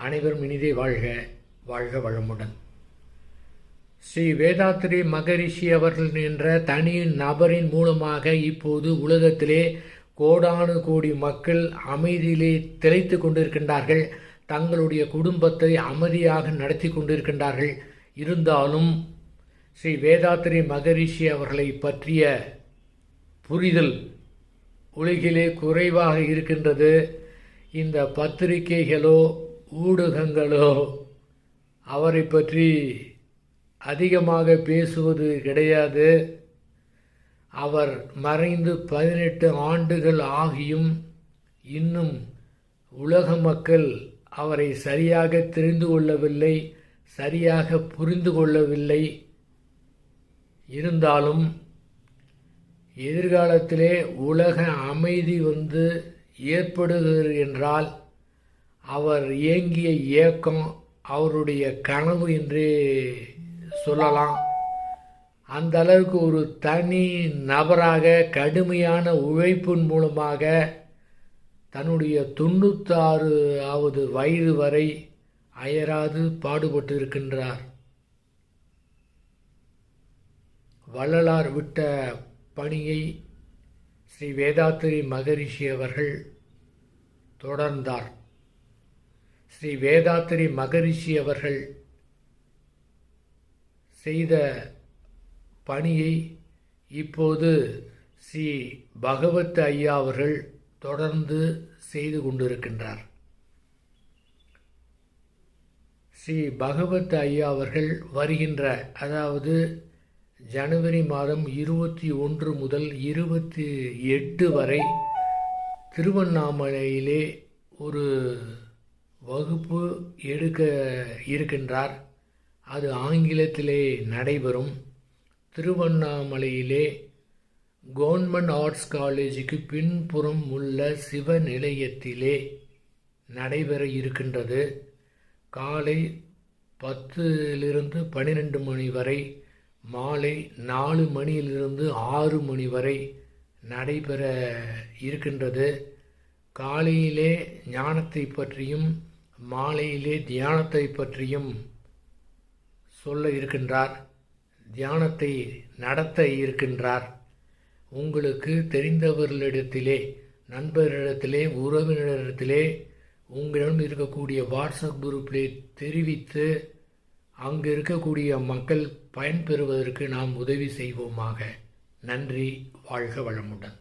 அனைவரும் இனிதே வாழ்க, வாழ்க வளமுடன். ஸ்ரீ வேதாத்ரி மகரிஷி அவர்கள் என்ற தனி நபரின் மூலமாக இப்போது உலகத்திலே கோடானு கோடி மக்கள் அமைதியிலே திளைத்து கொண்டிருக்கின்றார்கள். தங்களுடைய குடும்பத்தை அமைதியாக நடத்தி கொண்டிருக்கின்றார்கள். இருந்தாலும் ஸ்ரீ வேதாத்ரி மகரிஷி அவர்களை பற்றிய புரிதல் உலகிலே குறைவாக இருக்கின்றது. இந்த பத்திரிகைகளோ ஊடகங்களோ அவரை பற்றி அதிகமாக பேசுவது கிடையாது. அவர் மறைந்து 18 ஆண்டுகள் ஆகியும் இன்னும் உலக மக்கள் அவரை சரியாக தெரிந்து கொள்ளவில்லை, சரியாக புரிந்து கொள்ளவில்லை. இருந்தாலும் எதிர்காலத்திலே உலக அமைதி ஏற்படுகிறது என்றால் அவர் இயங்கிய இயக்கம் அவருடைய கனவு என்றே சொல்லலாம். அந்த அளவுக்கு ஒரு தனி நபராக கடுமையான உழைப்பின் மூலமாக தன்னுடைய 96வது வயது வரை அயராது பாடுபட்டு இருக்கின்றார். வள்ளலார் விட்ட பணியை ஸ்ரீ வேதாத்ரி மகரிஷி அவர்கள் தொடர்ந்தார். ஸ்ரீ வேதாத்ரி மகரிஷி அவர்கள் செய்த பணியை இப்போது ஸ்ரீ பகவத் ஐயா அவர்கள் தொடர்ந்து செய்து கொண்டிருக்கின்றார். ஸ்ரீ பகவத் ஐயா அவர்கள் வருகின்ற அதாவது ஜனவரி மாதம் 21 முதல் 28 வரை திருவண்ணாமலையிலே ஒரு வகுப்பு எடுக்க இருக்கின்றார். அது ஆங்கிலத்திலே நடைபெறும். திருவண்ணாமலையிலே கவர்மெண்ட் ஆர்ட்ஸ் காலேஜுக்கு பின்புறம் உள்ள சிவ நிலையத்திலே நடைபெற இருக்கின்றது. காலை 10லிருந்து 12 மணி வரை, மாலை 4 மணியிலிருந்து 6 மணி வரை நடைபெற இருக்கின்றது. காலையிலே ஞானத்தை பற்றியும் மாலையிலே தியானத்தை பற்றியும் சொல்ல இருக்கின்றார். தியானத்தை நடத்த இருக்கின்றார். உங்களுக்கு தெரிந்தவர்களிடத்திலே, நண்பர்களிடத்திலே, உறவினரிடத்திலே, உங்களிடம் இருக்கக்கூடிய வாட்ஸ்அப் குரூப்பிலே தெரிவித்து அங்கு இருக்கக்கூடிய மக்கள் பயன்பெறுவதற்கு நாம் உதவி செய்வோமாக. நன்றி. வாழ்க வளமுடன்.